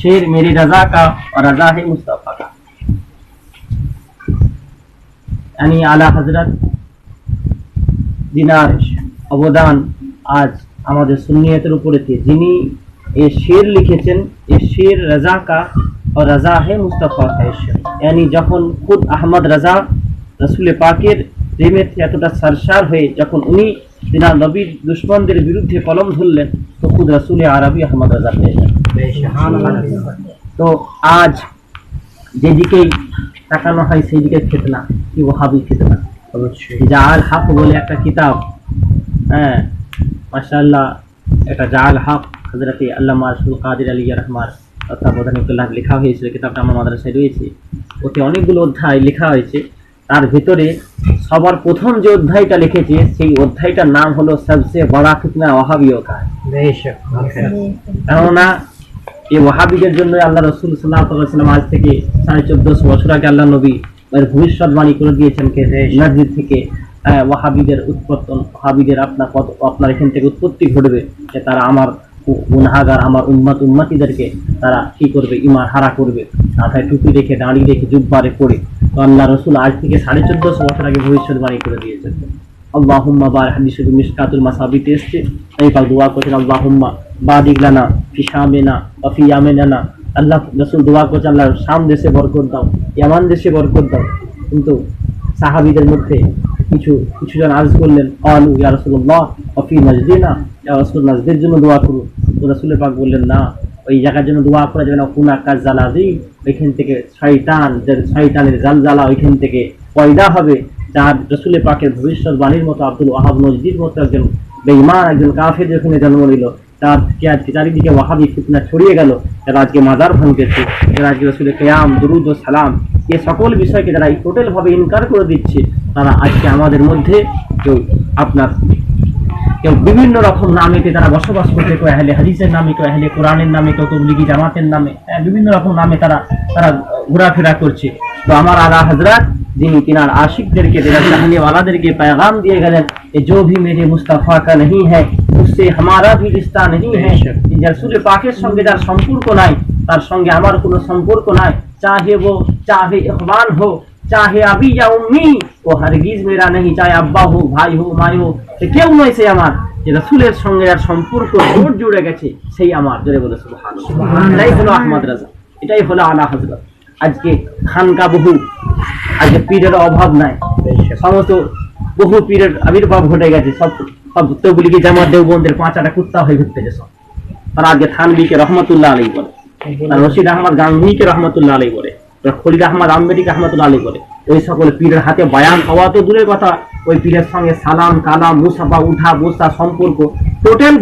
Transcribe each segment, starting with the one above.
शेर मेरी रजा का और रजा है मुस्तफा का। यानी आला हजरत जिनार অবদান আজ আমাদের সুন্নিয়তের উপরে যিনি এই শের লিখেছেন, এই শের রাজা কা और रजा है मुस्तफा का शेर। यानी যখন খুদ আহমদ রাজা রাসূল পাকের প্রেমে এতটা সরসার হয়ে যখন উনি তিনার নবীর দুশমনদের বিরুদ্ধে কলম ধরলেন, তো খুদ রাসূল আরবি আহমদ রাজা হয়ে গেলেন। তো আজ যেদিকেই তাকানো হয় সেই দিকে ফিতনা, কি ওয়াহাবি ফিতনা। জাল হক বলে একটা কিতাব, হ্যাঁ মাশাআল্লাহ, এটা জাল হক হযরত আল্লামা আব্দুল কাদের আলী রহমান তত্ত্বাবধানে লেখা হয়েছিল। কিতাবটা আমার মাদ্রাসায় রয়েছে। ওতে অনেকগুলো অধ্যায় লেখা হয়েছে। তার ভিতরে সবার প্রথম যে অধ্যায়টা লিখেছে সেই অধ্যায়টার নাম হলো সবচেয়ে বড় ফিতনা ওয়াহাবিয়ত। কেননা এই ওয়াহাবিদের জন্য আল্লাহ রাসূল সাল্লাল্লাহু আলাইহি ওয়াসাল্লাম আজ থেকে 1450 বছর আগে আল্লাহ নবী এর ভবিষ্যৎবাণী করে দিয়েছেন কে নাজির থেকে ওয়াহাবিদের উৎপত্তন, ওয়াহাবিদের আপনার এখান থেকে উৎপত্তি ঘটবে, যে তারা আমার গুনাহগার আমার উম্মতিদেরকে তারা কি করবে, ঈমান হারা করবে, মাথায় টুপি রেখে দাঁড়ি রেখে জুব্বারে পড়ে। তো আল্লাহ রাসূল আজ থেকে 1450 বছর আগে ভবিষ্যৎবাণী করে দিয়েছেন। আল্লাহুম্মা বারিক হাদিসে মিশকাতুল মাসাবিতে এসেছে, এই পাক দোয়া করছেন আল্লাহুম্মা বারিক লানা ফি শামিনা ওয়া ফি ইয়ামিনা। আল্লাহ রাসূল দোয়া করছেন আল্লাহ শাম দেশে বরকত দাও, ইয়ামান দেশে বরকত দাও। কিন্তু সাহাবীদের মধ্যে কিছু জন আরজ করলেন, ক্বালু ইয়া রাসূলুল্লাহ ওয়া ফি নাজদিনা, ইয়া রাসূল নাজদের জন্য দোয়া করুন। তো রাসূল পাক বললেন না, ওই জায়গার জন্য দোয়া করা যাবে না, হুনাকা জালাযী, ওইখান থেকে শয়তানের জালজালা ওইখান থেকে পয়দা হবে। যার রাসূল পাকের ভবিষ্যৎবাণীর মতো আব্দুল ওয়াহাব নজদীর মতো একজন বেঈমান, একজন কাফের যেখানে জন্ম নিল, তার আজকে চারিদিকে ওয়াহাবি ফিতনা ছড়িয়ে গেল। যারা আজকে মাজার ভাঙতেছে, যারা আজকে রাসূলের কিয়াম দুরূদ ও সালাম এই সকল বিষয়কে যারা টোটাল ভাবে ইনকার করে দিচ্ছে, তারা আজকে আমাদের মধ্যে কেউ বিভিন্ন রকম নামেতে তারা বসবাস করছে। কেউ আহলে হাদিসের নামে, কেউ আহলে কোরআনের নামে, কেউ তবলিগি জামাতের নামে, বিভিন্ন রকম নামে তারা ঘোরাফেরা করছে। তো আমার আলা হযরত যিনি তিনার আশিকদেরকে, তিনার চাহনেওয়ালাদেরকে पैगाम দিয়ে গেলেন, जो भी मेरे मुस्तफा का नहीं है उससे हमारा भी रिश्ता नहीं है। রাসূল পাকের সঙ্গে যার সম্পর্ক নাই, তার সঙ্গে আমার কোনো সম্পর্ক নাই। चाहे इखवान हो, चाहे अभी या उम्मी, वो हरगिज मेरा नहीं। चाहे अब्बा हो, भाई हो, माई हो, কেউ নয় সে আমার। যে রাসূলের সঙ্গে যার সম্পর্ক জোর জুড়ে গেছে সেই আমার। জোরে বলে সুবহানাল্লাহ। এটাই হলো আহমদ রাজা, এটাই হলো আলা হযরত। আজকে খানকা বহু, আজকে পীরের অভাব নাই, সমস্ত বহু পীরের আবির্ভাব ঘটে গেছে। সব তবলিগি জামাত দেওবন্দের পাঁচাটা কুত্তা হয়ে ঘুরতেছে সব। তারা আজকে থানবীকে রহমতুল্লাহ আলাইহি বলে, রশিদ আহমদ গাঙ্গুহিকে রহমতুল্লাহ আলাইহি বলে, খলিল আহমদ আম্বেটিকে রহমতুল্লাহ আলাইহি বলে। ওই সকল পীরের হাতে বয়ান হওয়া তো দূরের কথা, ওই পীরের সঙ্গে সালাম কালাম মুসাফা উঠা বসা সম্পর্ক টোটাল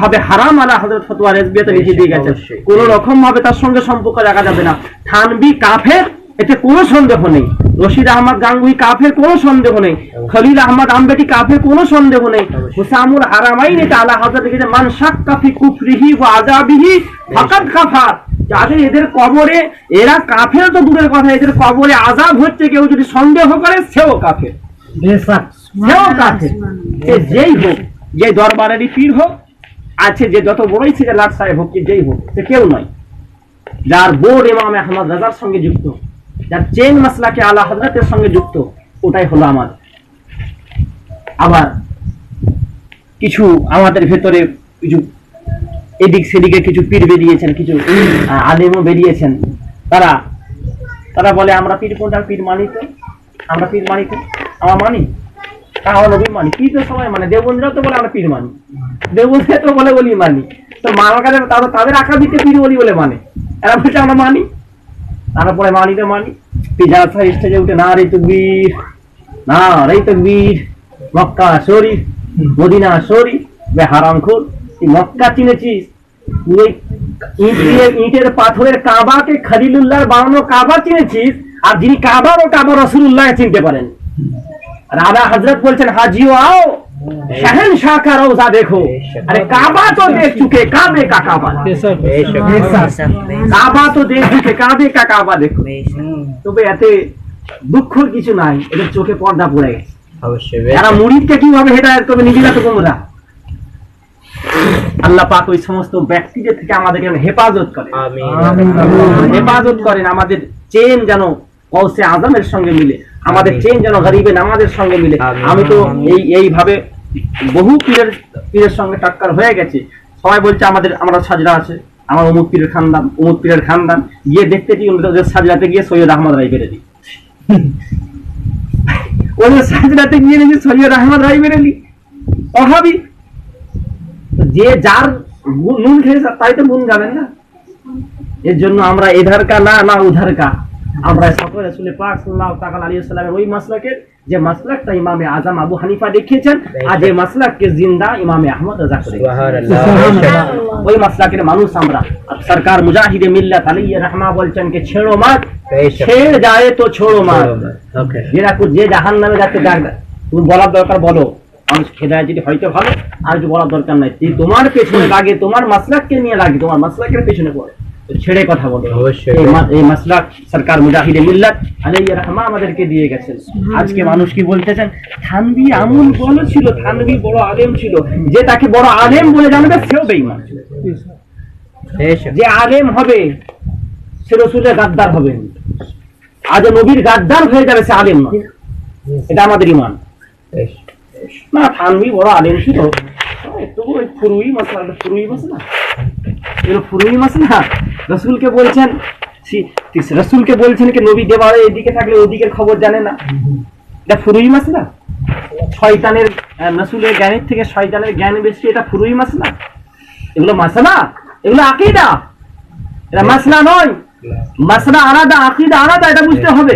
ভাবে হারাম। আলা হযরত ফতোয়া রেজবিয়াতে লিখে দিয়ে গেছে, কোন রকম ভাবে তার সঙ্গে সম্পর্ক রাখা যাবে না। থানবী কাফের, এতে কোনো সন্দেহ নেই। রশিদ আহমদ গাঙ্গুহি কাফের, কোনো সন্দেহ নেই। খলিল আহমদ আম্বেটি কাফের, কোনো সন্দেহ নেই। হুসামুল হারামাইন এটা আলা হযরত লিখেছে, মান শাক্কা ফি কুফরিহি ওয়া আযাবিহি ফাকাদ কাফার। যাদের এদের কবরে, এরা কাফের তো দূরের কথা, এদের কবরে আযাব হচ্ছে, কেউ যদি সন্দেহ করে সেও কাফের, সেও কাফের। যেই হোক, যে দরবারেরই পীর হোক, আছে যে যত বড়ই ছিল লাট সাহেব হোক, যেই হোক, সে কেউ নয়। যার বোর্ড ইমাম আহমদ রাজার সঙ্গে যুক্ত, যার চেন মাসলাকে আলা হযরতের সঙ্গে যুক্ত, ওটাই হলো আমার। আবার কিছু আমাদের ভেতরে কিছু এদিক সেদিকে কিছু পীর বেরিয়েছেন, কিছু আলেমও বেরিয়েছেন। তারা বলে আমরা পীর কোনটা, পীর মানি তো, আমরা পীর মানি তো, আমরা মানি কাহা নবী মানি। পীর তো সবাই মানে, দেববন্ধুরা তো বলে আমরা পীর মানি, দেববন্ধুরা তো বলে বলি মানি। তো মানার কাছে তাদের আকাবিতে পীর বলি বলে মানে, এরা বলছে আমরা মানি। তারপরে মানি তো মানি, পিজা স্টেজে উঠে না রে তাকবীর, না রে তাকবীর, মক্কা শরীফ, মদিনা শরীফ, বে হারামখোর। তুই মক্কা চিনেছিস, ইটের পাথরের কাবাকে খলিলুল্লাহর বানানো কাবা চিনেছিস, আর যিনি কাবার ও কাবা রাসূলুল্লাহ চিনতে পারেন। আর আলা হযরত বলছেন, হাজিও आओ शहनशाह का रोजा देखो। अरे काबा तो देख चुके, काबे का काबा, काबा तो देख चुके, काबे का काबा देखो। তবে এতে দুঃখের কিছু নাই, এদের চোখে পর্দা পড়ে গেছে। অবশ্যই এরা মুরিদকে কিভাবে হেদায়েত করবে, নিজেরা তো গোমরা। আল্লাহ পাক ওই সমস্ত ব্যক্তিদের থেকে আমাদেরকে হেফাজত করেন, হেফাজত করেন। আমাদের চেন যেন কৌসে আজমের সঙ্গে মিলে, আমাদের চেন যেন গরিবে নামাজের সঙ্গে মিলে। আমি তো এইভাবে বহু পীরের সঙ্গে টাক্কার হয়ে গেছে। সবাই বলছে আমরা সাজরা আছে, আমার অমুক পীরের খানদান, গিয়ে দেখতে কি ওদের সাজরাতে গিয়ে সৈয়দ আহমদ রায় বেরেলি, ওদের সাজরাতে গিয়ে দেখি সৈয়দ আহমদ রায় বেরেলি অভাবী। যে যার নুন খেয়েছে তাই তো গুণ গাবেন না। এর জন্য আমরা এধার কা না উধার কা, আমরা সকল রাসূল পাক সাল্লাল্লাহু তাআলা আলাইহি ওয়াসাল্লামের ওই মাসলাকের যে মাসলাকটা ইমামে আজম আবু হানিফা দেখিয়েছেন, আর যে মাসলাককে জিন্দা ইমামে আহমদ রাজা করে ওই মাসলাকের মানুষ আমরা। সরকার মুজাহিদে মিল্লাত আলাইহি রাহমা বলছেন যে ছেড়ো মাত, ছেড় যায় তো ছোড়ো মাত। যে জাহান্নামে যাচ্ছে তুমি বলার দরকার বলো, মানুষ খেদায় যদি হয়তো ভালো, আর যদি বলার দরকার নাই। তোমার পেছনে লাগে, তোমার মাসলাককে নিয়ে লাগে, তোমার মাসলাকের পেছনে পড়ে, ছেড়ে কথা বলো। এই মাসলাক সরকার মুজাহিদে মিল্লাত আলাইহি রাহমা আমাদেরকে দিয়ে গেছেন। আজকে মানুষ কি বলতেছেন, থানভী আমল বড় ছিল, থানভী বড় আলেম ছিল। যে তাকে বড় আলেম বলে জানবে সেও বেঈমান। যে আলেম হবে সে রাসূলের গাদ্দার হবে, আজ নবীর গাদ্দার হয়ে যাবে, সে আলেম নয়। এটা আমাদের ঈমান না। থানভী বড় আলেম ছিল, একটু ওই ফুরুই মাসলা রসুলকে বলছেন কি নবী দেবারে এদিকে থাকলে ওদিকের খবর জানে না। এটা ফুরুই মাসলা, শয়তানের রসুলের জ্ঞানের থেকে শয়তানের জ্ঞান বেশি, এটা ফুরুই মাসলা। এগুলো মাসলা, এগুলো আকীদা, এটা মাসলা নয়। মাসলা আলাদা, আকীদা আলাদা, এটা বুঝতে হবে।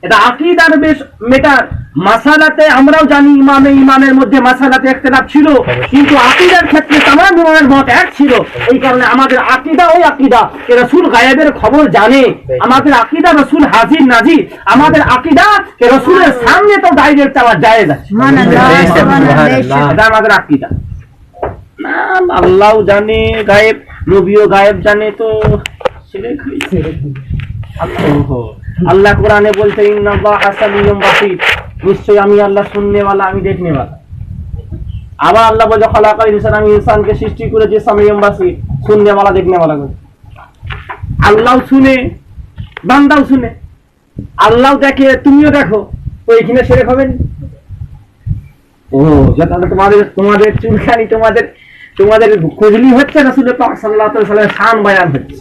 এটা আকীদার বেশ মেটার। মাসালাতে আমরাও জানি ইমামের মধ্যে মাসালাতে ইখতিলাফ ছিল, কিন্তু আকীদার ক্ষেত্রে তামাম ইমামের মত এক ছিল। এই কারণে আমাদের আকীদা ওই আকীদা যে রাসূল গায়েবের খবর জানে, আমাদের আকীদা রাসূল হাজির নাজির, আমাদের আকীদা যে রাসূলের সামনে তো ডাইরেক্ট যাওয়া জায়েজ আছে, এটা আমাদের আকীদা। না আল্লাহও জানে গায়েব, নবীও গায়েব জানে, তো শিরক হইছে। আল্লাহ কোরআনে বলতে ইন্নাল্লাহা সামিউন বাসীর, নিশ্চয়ই আমি আল্লাহ শুননেওয়ালা, আমি দেখনেওয়ালা। আবার আল্লাহ বলে খালাকাল ইনসান, আমি ইনসানকে সৃষ্টি করেছি সামিউন বাসীর, শুননেওয়ালা দেখনেওয়ালা করে। আল্লাহ শুনে, বান্দাও শুনে, আল্লাহ দেখে, তুমিও দেখো, তো এখানে শিরক হবে না? ও তাহলে তোমাদের চুলখানি, তোমাদের খুজলি হচ্ছে, রাসূল পাক সাল্লাল্লাহু আলাইহি ওয়াসাল্লামের শান বয়ান হচ্ছে।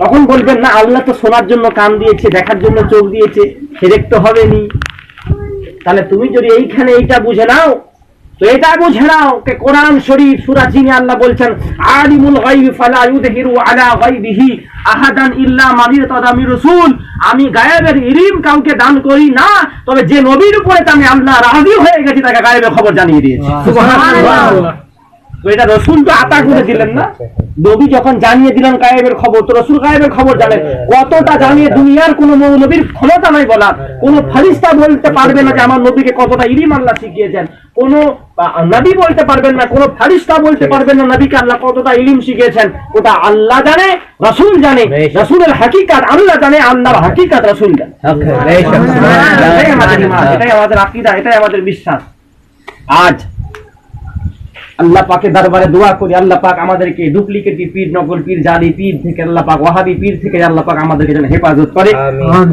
তখন বলবেন না আল্লাহ তো শোনার জন্য কান দিয়েছে, দেখার জন্য চোখ দিয়েছে, শিরক তো হবে নি। তাহলে তুমি যদি এইখানে এইটা বুঝে নাও, তো এটা বুঝে নাও যে কোরআন শরীফ সূরা জিনে আল্লাহ বলছেন আলিমুল গায়বি ফালা ইউযহিরু আলা গায়বিহি আহাদান ইল্লা মান ইরতাদা মির রাসূল। আমি গায়েবের ইলম কাউকে দান করি না, তবে যে নবীর উপরে আমি আল্লাহ রাজি হয়ে গেছি তাকে গায়েবের খবর জানিয়ে দিয়েছি। সুবহানাল্লাহ। তো এটা রাসূল তো আতা করে দিলেন না, নবী যখন জানিয়ে দিলেন গায়েবের খবর, তো রাসূল গায়েবের খবর জানেন। কতটা জানিয়ে দুনিয়ার কোন নবীর ক্ষমতা নাই বলার, কোন ফেরেশতা বলতে পারবে না যে আমার নবীকে কতটা ইলম আল্লাহ শিখিয়েছেন, কোন নবী বলতে পারবেন না, কোন ফেরেশতা বলতে পারবেন না নবীকে আল্লাহ কতটা ইলম শিখিয়েছেন। ওটা আল্লাহ জানে, রাসূল জানে, রাসূলের হাকিকাত আল্লাহ জানে, আল্লাহর হাকিকাত রাসূল জানে। এটাই আমাদের আকীদা, এটাই আমাদের বিশ্বাস। আজ আল্লাহ পাকের দরবারে দোয়া করি, আল্লাহ পাক আমাদেরকে ডুপ্লিকেটি পীর, নকল পীর, জালি পীর থেকে, আল্লাহ পাক ওয়াহাবি পীর থেকে আল্লাহ পাক আমাদেরকে যেন হেফাজত করে।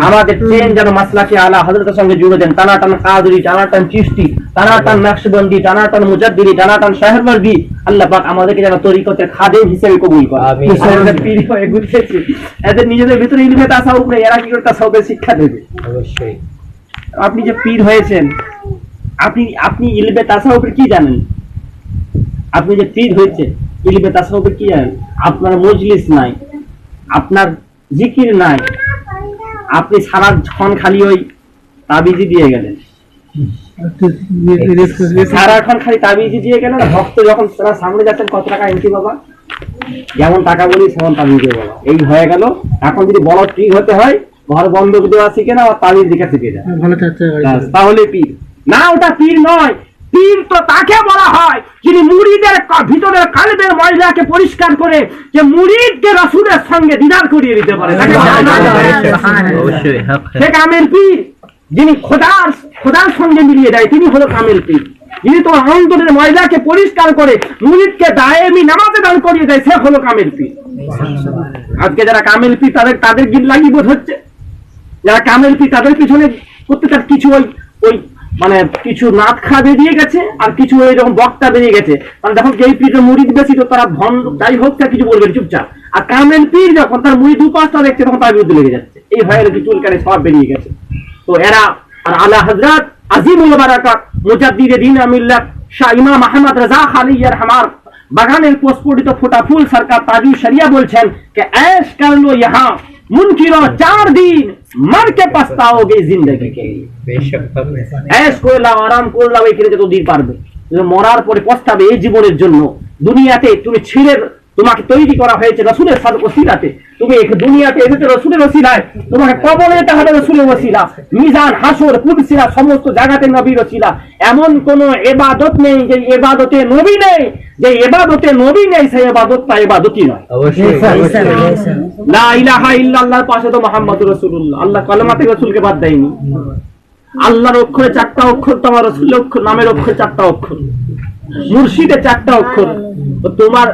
আমাদের ট্রেন যেন মাসলাকে আলা হযরতের সঙ্গে জুড়ে দেন। টানাটান কাদরি, টানাটান চিশতি, টানাটান নকশবন্দি, টানাটান মুজাদ্দিদি, টানাটান শাহরওয়ার্দী, আল্লাহ পাক আমাদেরকে যেন তরিকতের খাদেম হিসেবে কবুল করে। আমাদের পীর হয়ে ঘুরতেছে, এদের নিজেদের ভিতরে ইলমে তাসাউফ নেই, এরা কি করে তাসাউফের শিক্ষা দেবে? অবশ্যই। আপনি যে পীর হয়েছেন, আপনি ইলমে তাসাউফের কি জানেন? আপনি যে পীর হয়েছে, ইলমে তাসাউফের কি জানেন? আপনার মজলিস নাই, আপনার জিকির নাই, আপনি সারাক্ষণ খালি ওই তাবিজি দিয়ে গেলেন, সারাক্ষণ খালি তাবিজি দিয়ে গেলেন। ভক্ত যখন সামনে যাচ্ছেন, কত টাকা এন্ট্রি বাবা, যেমন টাকা বলি সেমন তাবিজ দিয়ে বাবা, এই হয়ে গেল। এখন যদি বড় পীর হতে হয়, ঘর বন্ধক দেওয়া শিখে না, আর তাবিজ দিকে শিখে যায়, তাহলে পীর না। ওটা পীর নয়। পীর তো তাকে বলা হয় যিনি মুরিদের ভিতরের কালবের ময়লাকে পরিষ্কার করে, যে মুরিদকে রাসূলের সঙ্গে দিদার করিয়ে দিতে পারে, সে কামেল পীর। যিনি খোদার সঙ্গে মিলিয়ে দেয়, তিনি হলো কামেল পীর। যিনি তোমার অন্তরের ময়লাকে পরিষ্কার করে মুরিদকে দায়েমি নামাজে দান করিয়ে দেয়, সে হলো কামেল পীর। আজকে যারা কামেল পীর তাদের গিট লাগি বোধ হচ্ছে, যারা কামেল পীর তাদের পিছনে প্রত্যেকটা কিছু ওই মানে কিছু নাত খা বেরিয়ে গেছে আর কিছু এরকম বক্তা বেরিয়ে গেছে। মানে যখন যেই পীরের মুরিদ বেশি তো তারা ভণ্ড যাই হোক তা কিছু বলবেন চুপচাপ, আর কামেল পীর যখন তার মুরিদ উপাসনা দেখছে তখন তার বিরুদ্ধে লেগে যাচ্ছে। এই ভাইয়ের কি চুলকারে সব বেরিয়ে গেছে। তো এরা আর আলা হযরত আজিমুল বারাকাত মুজাদ্দিদে দ্বীন মিল্লাত শাহ ইমাম আহমদ রাজা খালিয়ার হামার বাগানের প্রস্ফুটিত ফোটা ফুল সরকার তাজু শরিয়া বলছেন कि ऐश कर लो यहाँ मुनकिरों 4 दिन मर के पछताओगे जिंदगी के लिए। बेशक ऐश করে লাও, আরাম করে লাও, এখানে যত দিন পারবে, মরার পরে পস্তাবে এই জীবনের জন্য। দুনিয়াতে তুমি ছেড়ে, তোমাকে তৈরি করা হয়েছে রাসূলের সাদক ওসিলাতে, তুমি এই দুনিয়াতে এসেছো রাসূলের ওসিলায়, তোমাকে কবরে যেতে হবে রাসূলের ওসিলা, মিজান হাসর কুরসিরা সমস্ত জায়গাতে নবীর ওসিলা। এমন কোন ইবাদত নেই যে ইবাদতে নবী নেই, যে ইবাদতে নবী নেই সেই ইবাদতটা ইবাদতই নয়। অবশ্যই লা ইলাহা ইল্লাল্লাহর পাশে তো মুহাম্মাদুর রাসূলুল্লাহ, আল্লাহ কালেমাতে রাসূলকে বাদ দেয়নি। আল্লাহর অক্ষরে 4টা অক্ষর, তোমার রাসূলের অক্ষর নামের অক্ষর 4টা অক্ষর, মুর্শিদের 4টা অক্ষর। তো তোমার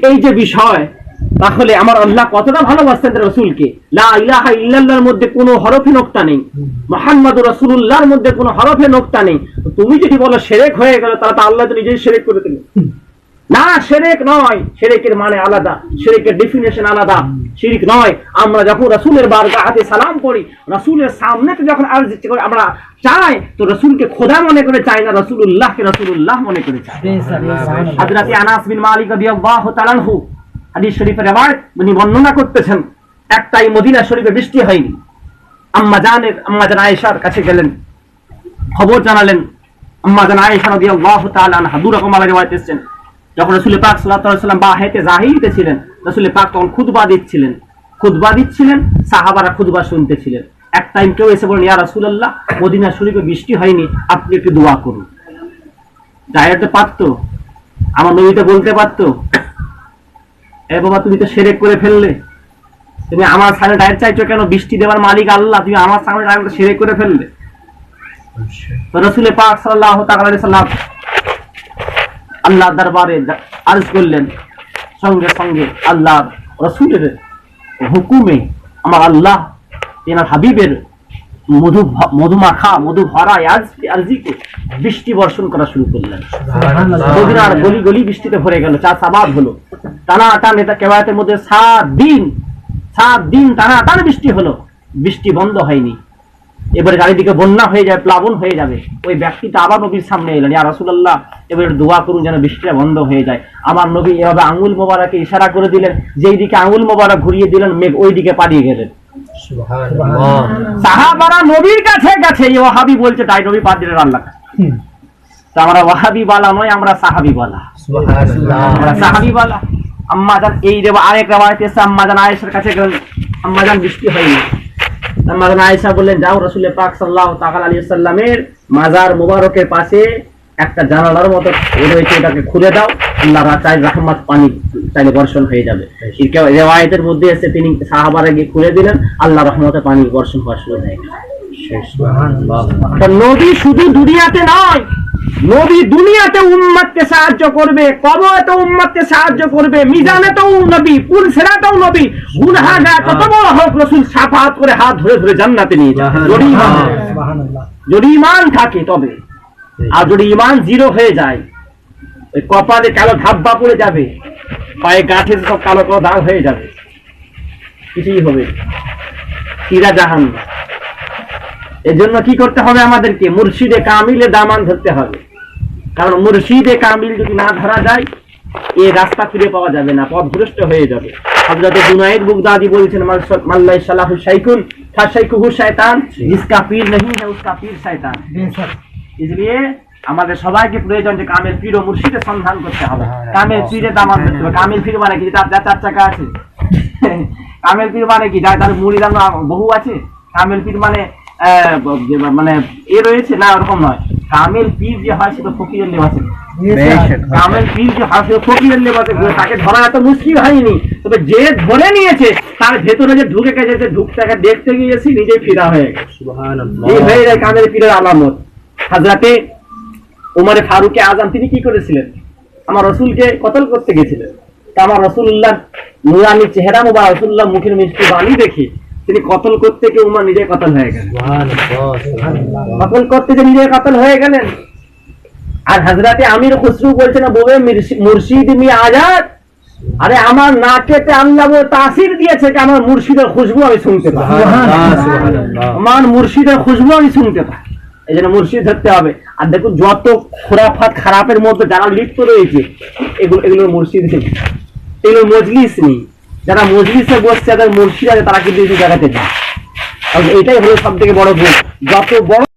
এই যে বিষয়, তাহলে আমার আল্লাহ কতটা ভালোবাসতেন রাসূলকে। লা ইলাহা ইল্লাল্লাহর মধ্যে কোনো হরফে নোক্তা নেই, মুহাম্মাদুর রাসূলুল্লাহর মধ্যে কোনো হরফে নোক্তা নেই। তুমি যদি বলো শিরক হয়ে গেল, তাহলে তো আল্লাহ তো নিজেই শিরক করে দিলেন। না, শিরক নয়, শিরকের মানে আলাদা, শিরকের ডেফিনিশন আলাদা। শিরক নয়, আমরা যখন রাসূলের বারগাহে সালাম পড়ি, রাসূলের সামনেতে যখন আরজ করি, আমরা চাই তো রাসূলকে খোদা মনে করে চাই না, রাসূলুল্লাহকে রাসূলুল্লাহ মনে করে চাই। হযরত আনাস বিন মালিক রাদিয়াল্লাহু তাআলা আনহু হাদিস শরীফের রিওয়ায়াত উনি বর্ণনা করতেছেন, একটাই মদিনা শরীফে বৃষ্টি হয়নি। আম্মা জান আয়েশার কাছে গেলেন, খবর জানালেন। আম্মা জান আয়েশা রাদিয়াল্লাহু তাআলা আনহা দু রকম আলাদা রিওয়ায়াত এসেছেন। যখন রাসূল পাক সাল্লাল্লাহু আলাইহি ওয়াসাল্লাম বাহেতে জাহিরিতে ছিলেন, রাসূল পাক তখন খুতবা দিচ্ছিলেন, সাহাবারা খুতবা শুনতেছিলেন। এক টাইম কেউ এসে বলেন, ইয়া রাসূলুল্লাহ, মদিনা শরীফে বৃষ্টি হয়নি, আপনি একটু দোয়া করুন। চাইতে পারতো, আমার নবীতে বলতে পারতো, এ বাবা তুমি তো শিরক করে ফেললে, তুমি আমার সামনে ডায়েট চাইছো কেন? বৃষ্টি দেওয়ার মালিক আল্লাহ, তুমি আমার সামনে ডায়েট শিরক করে ফেললে। তো রাসূল পাক সাল্লাল্লাহু তাআলা আলাইহি সাল্লাম আল্লাহর দরবারে আরজ করলেন, সঙ্গে সঙ্গে আল্লাহ রাসূলের হুকুমে আমার আল্লাহ এনার হাবিবের মধু ভরা আরজিকে বৃষ্টি বর্ষণ করা শুরু করলেন। মদিনার গলি গলি বৃষ্টিতে ভরে গেল, চাষাবাদ হলো। টানাটান এটা কেবায়তের মধ্যে 7 দিন টানাটান বৃষ্টি হলো, বৃষ্টি বন্ধ হয়নি। এবারে চারিদিকে বন্যা হয়ে যাবে, প্লাবন হয়ে যাবে। ওই ব্যক্তিটা আবার নবীর সামনে এলেন, ইয়া রাসূলুল্লাহ, এবারে দোয়া করুন যেন বৃষ্টিটা বন্ধ হয়ে যায়। আমার নবী এভাবে আঙ্গুল মোবারকে ইশারা করে দিলেন, যেই দিকে আঙ্গুল মোবারক ঘুরিয়ে দিলেন, মেঘ ওই দিকে পালিয়ে গেলেন। সুবহানাল্লাহ। সাহাবারা নবীর কাছে গেছে, এই ওয়াহাবি বলছে তাই নবী পাদ দিলেন আল্লাহ। তো আমরা ওয়াহাবি বালা নয়, আমরা সাহাবী বালা। সুবহানাল্লাহ, আমরা সাহাবী বালা। আম্মা জান এই আরেক রিওয়ায়াত আছে, আম্মা জান আয়েশার কাছে গেলেন, আম্মা জান বৃষ্টি হয়নি। আম্মা জান আয়েশা বললেন, যাও রাসূল পাক সাল্লাল্লাহু তাআলা আলাইহি সাল্লামের মাজার মুবারকের পাশে একটা জানালার মতো রয়েছে, এটাকে খুলে দাও, আল্লাহর রহমত পানি চাইলে বর্ষণ হয়ে যাবে। এই রিওয়ায়াতের মধ্যে আছে তিনি সাহাবারা গিয়ে খুলে দিলেন, আল্লাহর রহমতে পানি বর্ষণ হওয়া শুরু হয়ে গেল। সুবহানাল্লাহ। তো নবী শুধু দুনিয়াতে নয়, নবী দুনিয়াতে উম্মতকে সাহায্য করবে, কবরেতেও উম্মতকে সাহায্য করবে, মিজানেতেও নবী, পুলসিরাতেও নবী। গুনাহগার কত বড় হোক, রাসূল শাফাআত করে হাত ধরে ধরে জান্নাতে নিয়ে যান। যদি ঈমান থাকে তবে, আর যদি ঈমান জিরো হয়ে যায়, ওই কপালে কালো ধাব্বা পড়ে যাবে, পায়ে গাঁঠে সব কালো কালো দাগ হয়ে যাবে, কিছুই হবে, সিরা জাহান্নাম। এর জন্য কি করতে হবে আমাদেরকে? মুর্শিদে কামিলে দামান ধরতে হবে। কারণ মুর্শিদে কামিল যদি না ধরা যায়, এই রাস্তা ফিরে পাওয়া যাবে না, পথভ্রষ্ট হয়ে যাবে। হযরত জুনায়েদ বুগদাদি বলছেন, মাল্লাই সালাহু শাইখুন ফাশাইকুহু শয়তান, जिसका পীর नहीं है उसका পীর শয়তান। इसलिए আমাদের সবাইকে প্রয়োজন যে কামেল পীর ও মুর্শিদের সন্ধান করতে হবে, কামেল পীরে দামান ধরতে হবে। কামেল পীর মানে কি? তার 4 চাকা আছে। কামেল পীর মানে কি? যার মুরিদান বহু আছে। কামেল পীর মানে এ রয়েছে না, ওরকম নয়। কামেল পীর যে হয় সেটা ফকিরের লেবাসে। কামেল পীর যে হয় সেটা ফকিরের লেবাসে, তাকে ধরা এত মুশকিল হয়নি। তবে যে ধরে নিয়েছে তার ভেতরে যে ঢুকে গেছে, ঢুকতে দেখতে গিয়েছি নিজেই ফিরা হয়ে গেছে। সুবহানাল্লাহ। এই হয়ে যায় কামেল পীরের আলামত। হযরতে উমারে ফারুকে আজম তিনি কি করেছিলেন? আমার রসুলকে কতল করতে গেছিলেন। তা আমার রসুল্লাহ নুরানি চেহারা মুবারক, রসুল্লাহ মুখের মিষ্টি বাণী দেখে তিনি কতল করতে গিয়ে উমার নিজে কতল হয়ে গেলেন। কতল করতে গিয়ে নিজে কতল হয়ে গেলেন। আর হযরতে আমির খুসরু বলছেন, ববে মুর্শিদ মি আজাদ, আরে আমার নাকেতে আল্লাহ ও তাসির দিয়েছে যে আমার মুর্শিদের খুশবু আমি শুনতে পাই। আমার মুর্শিদের খুশবু আমি শুনতে পাই, এই জন্য মুর্শিদ ধরতে হবে। আর দেখুন যত খোরাফাত খারাপের মধ্যে যারা লিপ্ত রয়েছে এগুলো মুর্শিদ নেই, এগুলো মজলিস নেই। যারা মজলিসে বসছে যাদের মুর্শিদ আছে তারা কিন্তু এই জায়গাতে যায়। এটাই হলো সব থেকে বড় ভুল। যত বড়